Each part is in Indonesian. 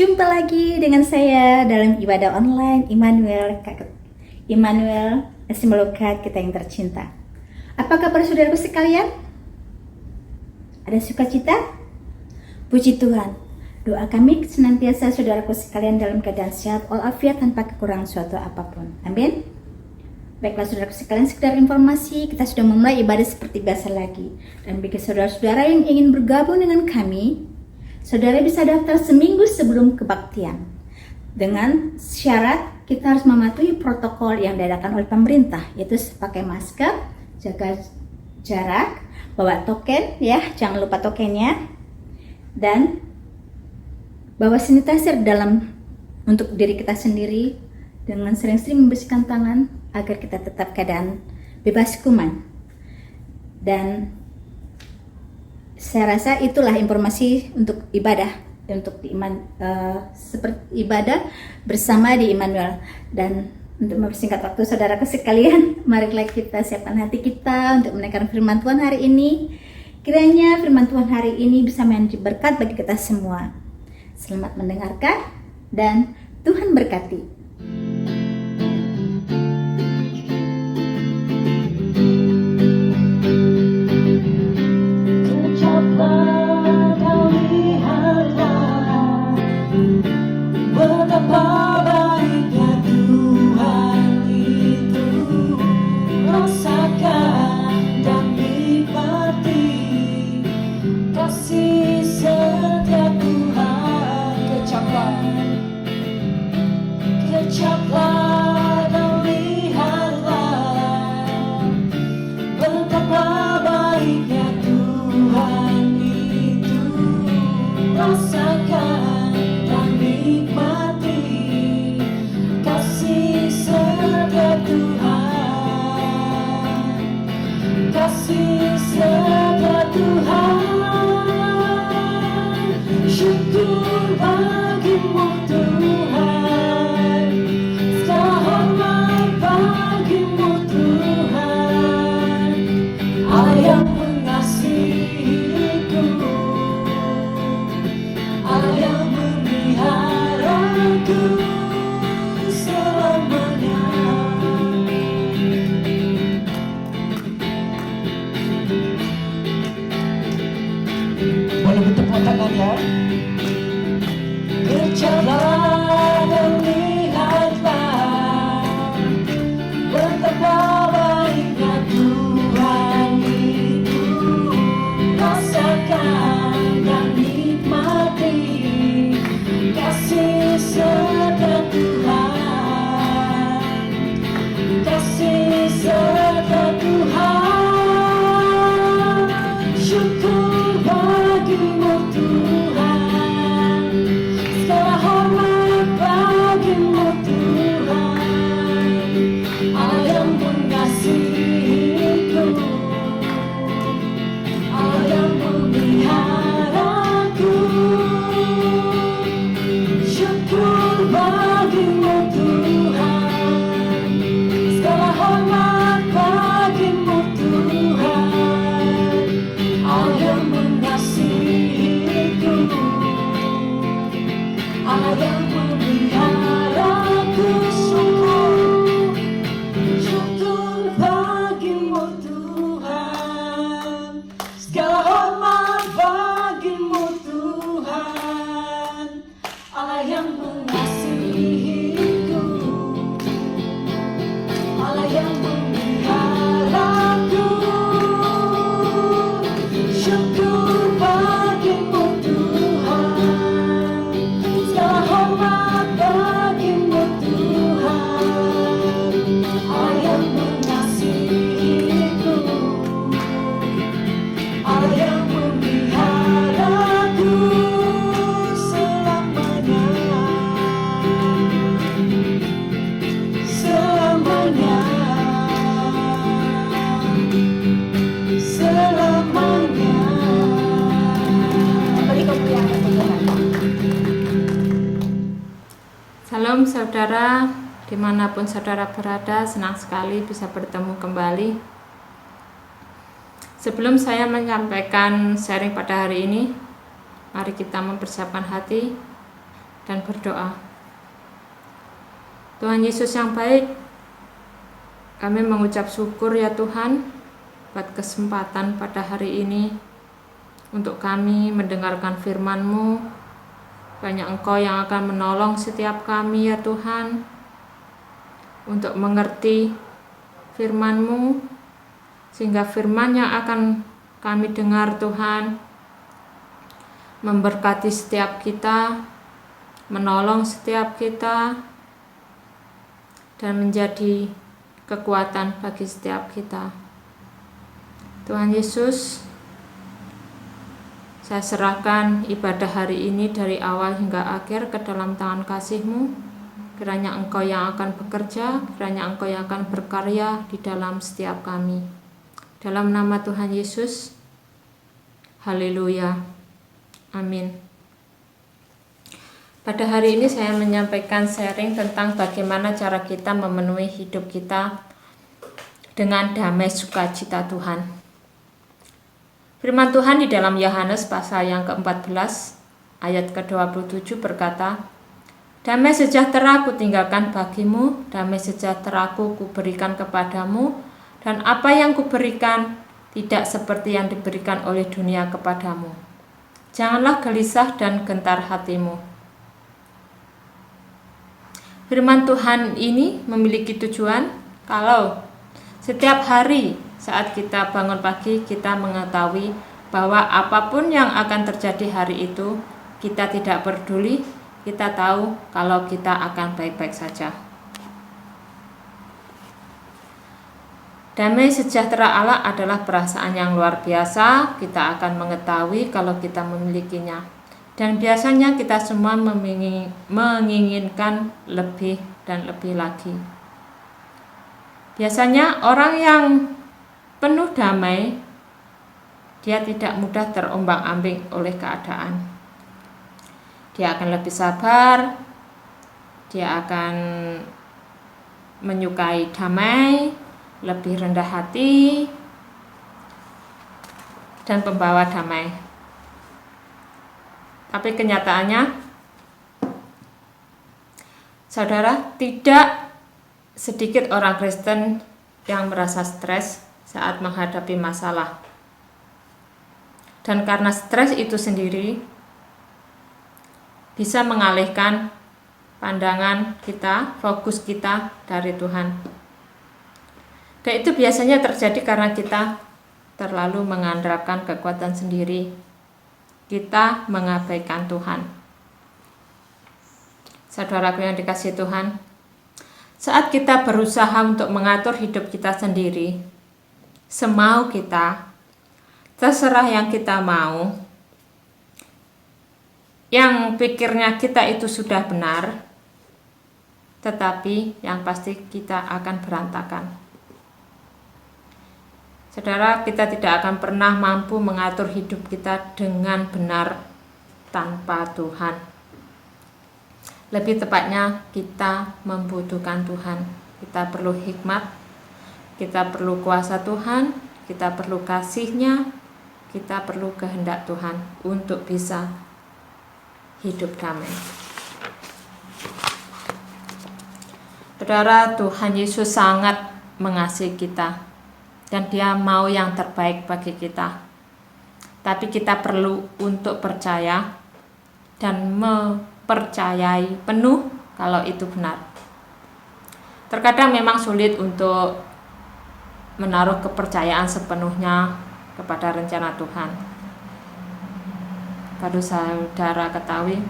Berjumpa lagi dengan saya dalam ibadah online Immanuel Asimelokat kita yang tercinta. Apa kabar saudaraku sekalian? Ada sukacita? Puji Tuhan. Doa kami senantiasa saudaraku sekalian dalam keadaan sehat walafiat tanpa kekurangan suatu apapun. Amin. Baiklah saudaraku sekalian, sekedar informasi, kita sudah memulai ibadah seperti biasa lagi. Dan bagi saudara-saudara yang ingin bergabung dengan kami, saudara bisa daftar seminggu sebelum kebaktian. Dengan syarat kita harus mematuhi protokol yang diadakan oleh pemerintah, yaitu pakai masker, jaga jarak, bawa token ya, jangan lupa tokennya, dan bawa sanitizer untuk diri kita sendiri, dengan sering-sering membersihkan tangan agar kita tetap keadaan bebas kuman. Dan saya rasa itulah informasi untuk ibadah, seperti ibadah bersama di Immanuel. Dan untuk mempersingkat waktu saudaraku sekalian, marilah kita siapkan hati kita untuk mendengar firman Tuhan hari ini. Kiranya firman Tuhan hari ini bisa menjadi berkat bagi kita semua. Selamat mendengarkan dan Tuhan berkati. Shalom saudara, dimanapun saudara berada, senang sekali bisa bertemu kembali. Sebelum saya menyampaikan sharing pada hari ini, mari kita mempersiapkan hati dan berdoa. Tuhan Yesus yang baik, kami mengucap syukur ya Tuhan buat kesempatan pada hari ini untuk kami mendengarkan firman-Mu. Banyak Engkau yang akan menolong setiap kami ya Tuhan untuk mengerti firman-Mu, sehingga firman yang akan kami dengar Tuhan memberkati setiap kita, menolong setiap kita, dan menjadi kekuatan bagi setiap kita. Tuhan Yesus, saya serahkan ibadah hari ini dari awal hingga akhir ke dalam tangan kasih-Mu. Kiranya Engkau yang akan bekerja, kiranya Engkau yang akan berkarya di dalam setiap kami. Dalam nama Tuhan Yesus, haleluya, amin. Pada hari ini saya menyampaikan sharing tentang bagaimana cara kita memenuhi hidup kita dengan damai sukacita Tuhan. Firman Tuhan di dalam Yohanes pasal yang ke-14 ayat ke-27 berkata, "Damai sejahtera ku tinggalkan bagimu, damai sejahtera ku berikan kepadamu, dan apa yang kuberikan tidak seperti yang diberikan oleh dunia kepadamu. Janganlah gelisah dan gentar hatimu." Firman Tuhan ini memiliki tujuan kalau setiap hari saat kita bangun pagi, kita mengetahui bahwa apapun yang akan terjadi hari itu, kita tidak peduli, kita tahu kalau kita akan baik-baik saja. Damai sejahtera Allah adalah perasaan yang luar biasa, kita akan mengetahui kalau kita memilikinya. Dan biasanya kita semua menginginkan lebih dan lebih lagi. Biasanya orang yang penuh damai, dia tidak mudah terombang-ambing oleh keadaan. Dia akan lebih sabar, dia akan menyukai damai, lebih rendah hati, dan pembawa damai. Tapi kenyataannya, saudara, tidak sedikit orang Kristen yang merasa stres saat menghadapi masalah. Dan karena stres itu sendiri bisa mengalihkan pandangan kita, fokus kita dari Tuhan. Dan itu biasanya terjadi karena kita terlalu mengandalkan kekuatan sendiri. Kita mengabaikan Tuhan. Saudaraku yang dikasihi Tuhan, saat kita berusaha untuk mengatur hidup kita sendiri, semau kita, terserah yang kita mau, yang pikirnya kita itu sudah benar, tetapi yang pasti kita akan berantakan. Saudara, kita tidak akan pernah mampu mengatur hidup kita dengan benar tanpa Tuhan. Lebih tepatnya, kita membutuhkan Tuhan. Kita perlu hikmat, kita perlu kuasa Tuhan, kita perlu kasih-Nya, kita perlu kehendak Tuhan untuk bisa hidup damai. Saudara, Tuhan Yesus sangat mengasihi kita dan Dia mau yang terbaik bagi kita. Tapi kita perlu untuk percaya dan mempercayai penuh kalau itu benar. Terkadang memang sulit untuk menaruh kepercayaan sepenuhnya kepada rencana Tuhan. Baru saudara ketahui,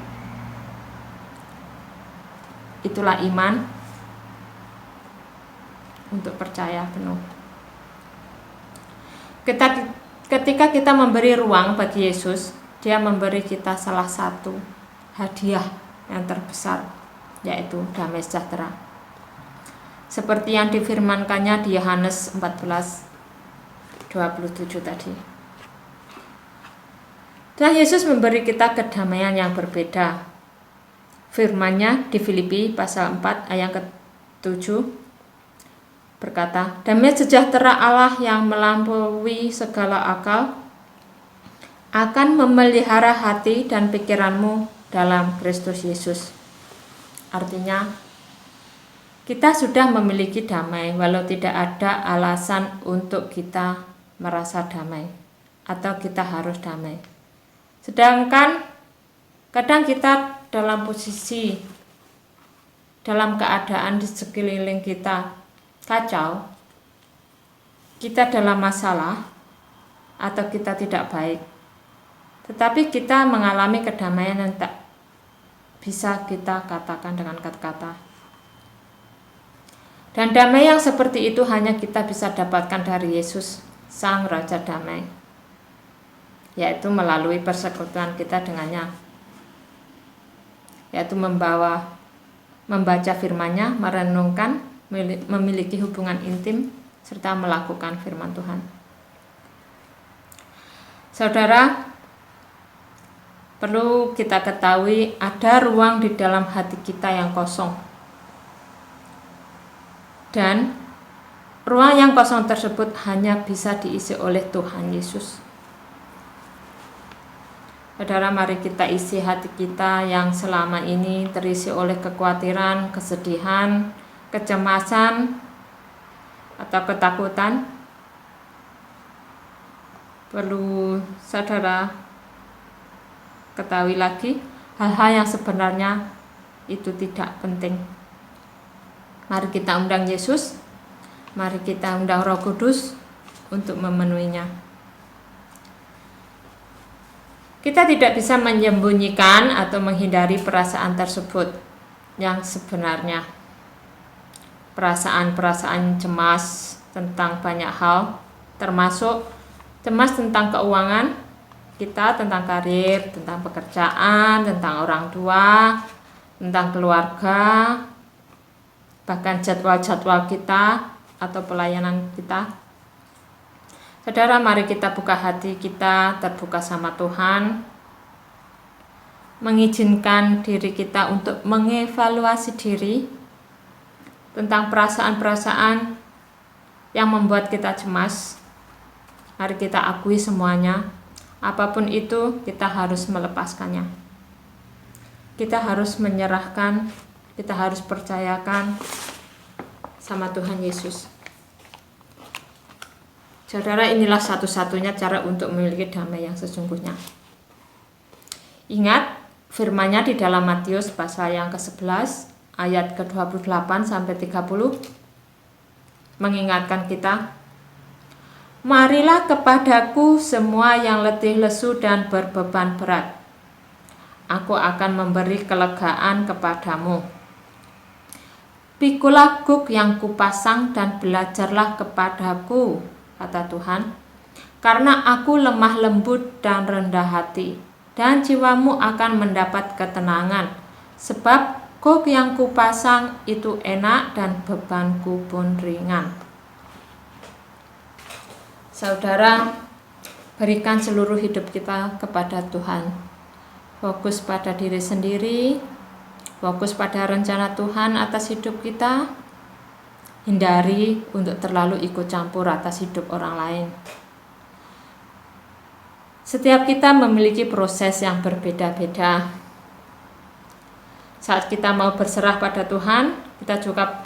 itulah iman untuk percaya penuh. Ketika kita memberi ruang bagi Yesus, Dia memberi kita salah satu hadiah yang terbesar, yaitu damai sejahtera. Seperti yang difirmankannya di Yohanes 14:27 tadi. Tuhan Yesus memberi kita kedamaian yang berbeda. Firman-Nya di Filipi pasal 4 ayat ke-7 berkata, "Damai sejahtera Allah yang melampaui segala akal akan memelihara hati dan pikiranmu dalam Kristus Yesus. Artinya, kita sudah memiliki damai walau tidak ada alasan untuk kita merasa damai atau kita harus damai. Sedangkan kadang kita dalam posisi, dalam keadaan di sekeliling kita kacau, kita dalam masalah atau kita tidak baik. Tetapi kita mengalami kedamaian yang tak bisa kita katakan dengan kata-kata. Dan damai yang seperti itu hanya kita bisa dapatkan dari Yesus, Sang Raja Damai, yaitu melalui persekutuan kita dengannya, yaitu membaca firman-Nya, merenungkan, memiliki hubungan intim, serta melakukan firman Tuhan. Saudara, perlu kita ketahui ada ruang di dalam hati kita yang kosong. Dan ruang yang kosong tersebut hanya bisa diisi oleh Tuhan Yesus. Saudara, mari kita isi hati kita yang selama ini terisi oleh kekhawatiran, kesedihan, kecemasan, atau ketakutan. Perlu saudara ketahui lagi hal-hal yang sebenarnya itu tidak penting. Mari kita undang Yesus, mari kita undang Roh Kudus untuk memenuhinya. Kita tidak bisa menyembunyikan atau menghindari perasaan tersebut yang sebenarnya. Perasaan-perasaan cemas tentang banyak hal, termasuk cemas tentang keuangan kita, tentang karir, tentang pekerjaan, tentang orang tua, tentang keluarga, bahkan jadwal-jadwal kita atau pelayanan kita. Saudara, mari kita buka hati kita, terbuka sama Tuhan, mengizinkan diri kita untuk mengevaluasi diri tentang perasaan-perasaan yang membuat kita cemas. Mari kita akui semuanya. Apapun itu, kita harus melepaskannya. Kita harus menyerahkan, kita harus percayakan sama Tuhan Yesus. Saudara, inilah satu-satunya cara untuk memiliki damai yang sesungguhnya. Ingat firman-Nya di dalam Matius pasal yang ke-11 ayat ke-28 sampai 30 mengingatkan kita, "Marilah kepadaku semua yang letih lesu dan berbeban berat. Aku akan memberi kelegaan kepadamu. Pikulah guk yang kupasang dan belajarlah kepadaku," kata Tuhan, "karena aku lemah lembut dan rendah hati, dan jiwamu akan mendapat ketenangan, sebab guk yang kupasang itu enak dan bebanku pun ringan." Saudara, berikan seluruh hidup kita kepada Tuhan. Fokus pada diri sendiri, fokus pada rencana Tuhan atas hidup kita. Hindari untuk terlalu ikut campur atas hidup orang lain. Setiap kita memiliki proses yang berbeda-beda. Saat kita mau berserah pada Tuhan, kita juga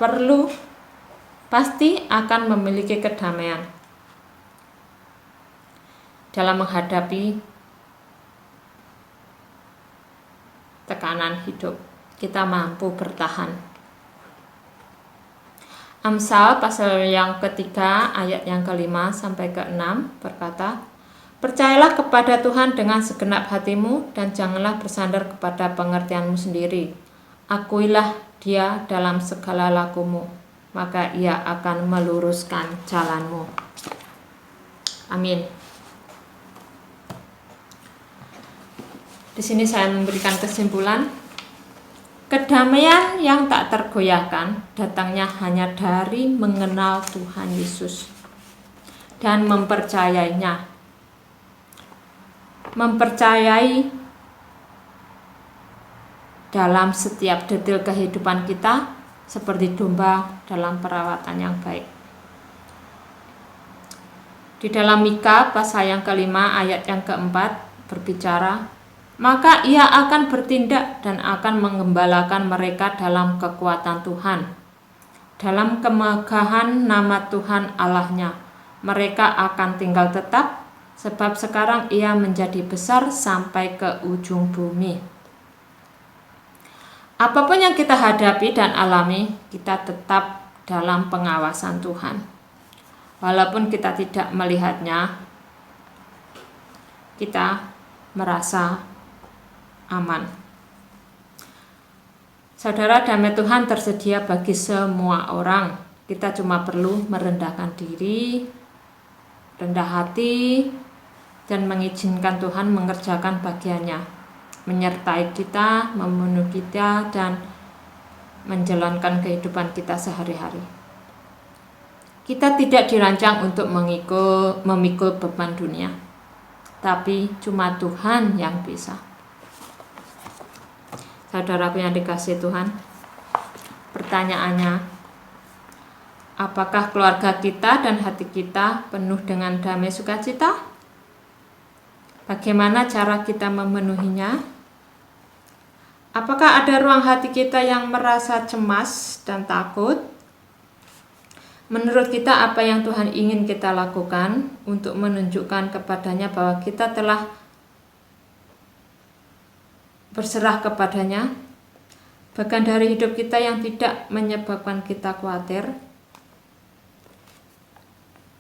pasti akan memiliki kedamaian dalam menghadapi tekanan hidup. Kita mampu bertahan. Amsal pasal yang ketiga ayat yang ke-5 sampai ke-6 berkata, "Percayalah kepada Tuhan dengan segenap hatimu dan janganlah bersandar kepada pengertianmu sendiri. Akuilah Dia dalam segala lakumu, maka Ia akan meluruskan jalanmu." Amin. Di sini saya memberikan kesimpulan, kedamaian yang tak tergoyahkan datangnya hanya dari mengenal Tuhan Yesus dan mempercayainya. Mempercayai dalam setiap detil kehidupan kita seperti domba dalam perawatan yang baik. Di dalam Mika pasal yang ke-5 ayat yang ke-4 berbicara, maka ia akan bertindak dan akan menggembalakan mereka dalam kekuatan Tuhan, dalam kemegahan nama Tuhan Allahnya. Mereka akan tinggal tetap, sebab sekarang ia menjadi besar sampai ke ujung bumi. Apapun yang kita hadapi dan alami, kita tetap dalam pengawasan Tuhan. Walaupun kita tidak melihatnya, kita merasa aman. Saudara, damai Tuhan tersedia bagi semua orang. Kita cuma perlu merendahkan diri, rendah hati, dan mengizinkan Tuhan mengerjakan bagiannya, menyertai kita, memenuhi kita, dan menjalankan kehidupan kita sehari-hari. Kita tidak dirancang untuk memikul beban dunia, tapi cuma Tuhan yang bisa. Saudaraku yang dikasihi Tuhan, pertanyaannya, apakah keluarga kita dan hati kita penuh dengan damai sukacita? Bagaimana cara kita memenuhinya? Apakah ada ruang hati kita yang merasa cemas dan takut? Menurut kita, apa yang Tuhan ingin kita lakukan untuk menunjukkan kepadanya bahwa kita telah berserah kepadanya, bahkan dari hidup kita yang tidak menyebabkan kita khawatir?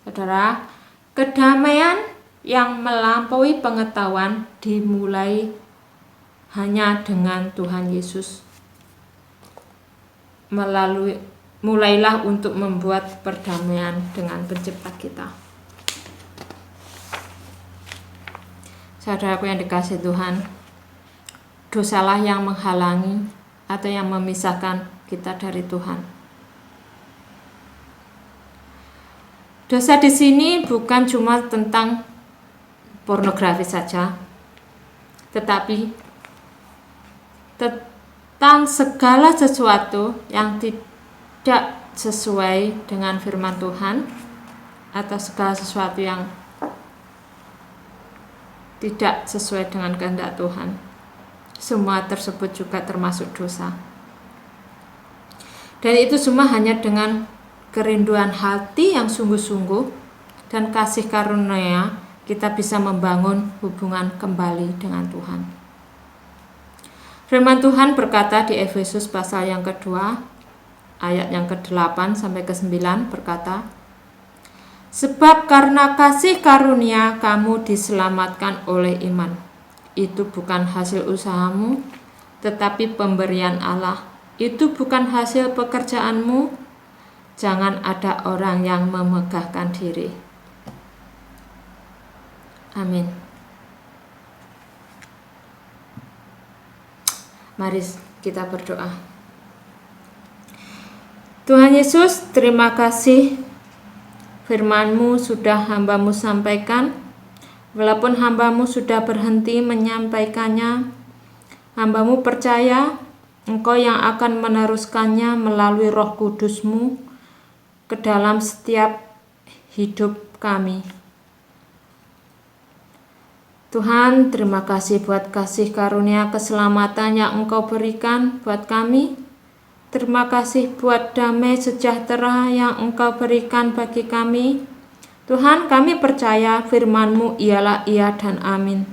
Saudara, kedamaian yang melampaui pengetahuan dimulai hanya dengan Tuhan Yesus. Mulailah untuk membuat perdamaian dengan pencipta kita. Saudaraku yang dikasihi Tuhan, dosalah yang menghalangi atau yang memisahkan kita dari Tuhan. Dosa di sini bukan cuma tentang pornografi saja, tetapi tentang segala sesuatu yang tidak sesuai dengan firman Tuhan, atau segala sesuatu yang tidak sesuai dengan kehendak Tuhan. Semua tersebut juga termasuk dosa. Dan itu semua hanya dengan kerinduan hati yang sungguh-sungguh dan kasih karunia kita bisa membangun hubungan kembali dengan Tuhan. Firman Tuhan berkata di Efesus pasal yang kedua, ayat yang ke-8 sampai ke-9 berkata, sebab karena kasih karunia kamu diselamatkan oleh iman. Itu bukan hasil usahamu, tetapi pemberian Allah. Itu bukan hasil pekerjaanmu. Jangan ada orang yang memegahkan diri. Amin. Mari kita berdoa. Tuhan Yesus, terima kasih firman-Mu sudah hamba-Mu sampaikan. Walaupun hamba-Mu sudah berhenti menyampaikannya, hamba-Mu percaya Engkau yang akan meneruskannya melalui Roh Kudus-Mu ke dalam setiap hidup kami. Tuhan, terima kasih buat kasih karunia keselamatan yang Engkau berikan buat kami. Terima kasih buat damai sejahtera yang Engkau berikan bagi kami. Tuhan, kami percaya firman-Mu ialah iya dan amin.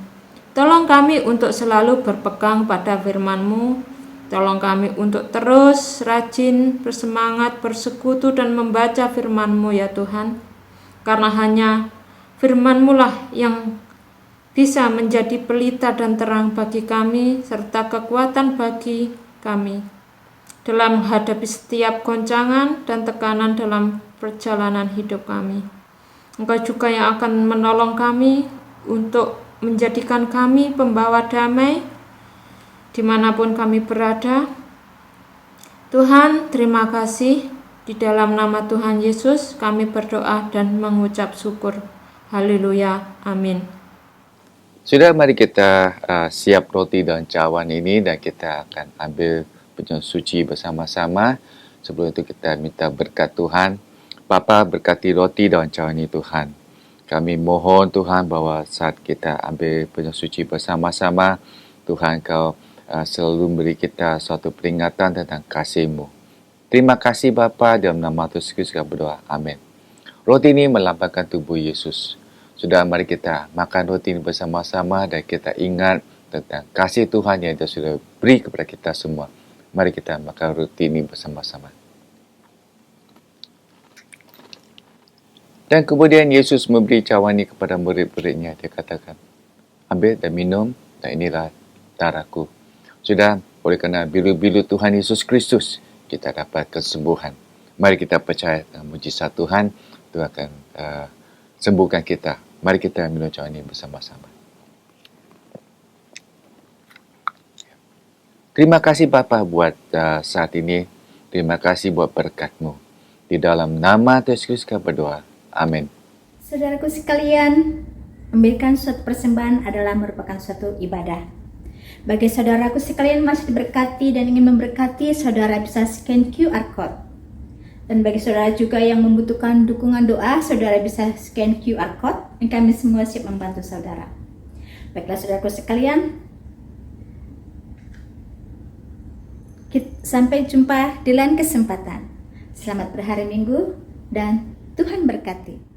Tolong kami untuk selalu berpegang pada firman-Mu. Tolong kami untuk terus rajin, bersemangat, bersekutu dan membaca firman-Mu ya Tuhan. Karena hanya firman-Mu lah yang bisa menjadi pelita dan terang bagi kami, serta kekuatan bagi kami dalam menghadapi setiap goncangan dan tekanan dalam perjalanan hidup kami. Engkau juga yang akan menolong kami untuk menjadikan kami pembawa damai dimanapun kami berada. Tuhan, terima kasih. Di dalam nama Tuhan Yesus kami berdoa dan mengucap syukur. Haleluya. Amin. Sudah, mari kita siap roti dan cawan ini dan kita akan ambil penyucian suci bersama-sama. Sebelum itu kita minta berkat Tuhan. Bapa, berkati roti dan cawan ini Tuhan. Kami mohon Tuhan bahwa saat kita ambil penyucian suci bersama-sama, Tuhan Kau selalu beri kita suatu peringatan tentang kasih-Mu. Terima kasih Bapa, dalam nama Tuhan Yesus kami berdoa. Amin. Roti ini melambangkan tubuh Yesus. Sudah, mari kita makan roti ini bersama-sama dan kita ingat tentang kasih Tuhan yang Dia sudah beri kepada kita semua. Mari kita makan roti ini bersama-sama. Dan kemudian Yesus memberi cawan ini kepada murid-muridnya. Dia katakan, ambil dan minum, dan inilah darahku. Sudah, oleh kerana bilu-bilu Tuhan Yesus Kristus, kita dapat kesembuhan. Mari kita percaya dalam mujizat Tuhan, Tuhan akan sembuhkan kita. Mari kita minum cawan ini bersama-sama. Terima kasih Bapa buat saat ini. Terima kasih buat berkat-Mu. Di dalam nama Tuhan Yesus kami berdoa. Amin. Saudaraku sekalian, memberikan suatu persembahan adalah merupakan suatu ibadah. Bagi saudaraku sekalian masih diberkati dan ingin memberkati, saudara bisa scan QR code. Dan bagi saudara juga yang membutuhkan dukungan doa, saudara bisa scan QR code dan kami semua siap membantu saudara. Baiklah saudaraku sekalian, sampai jumpa di lain kesempatan. Selamat berhari Minggu dan Tuhan berkati.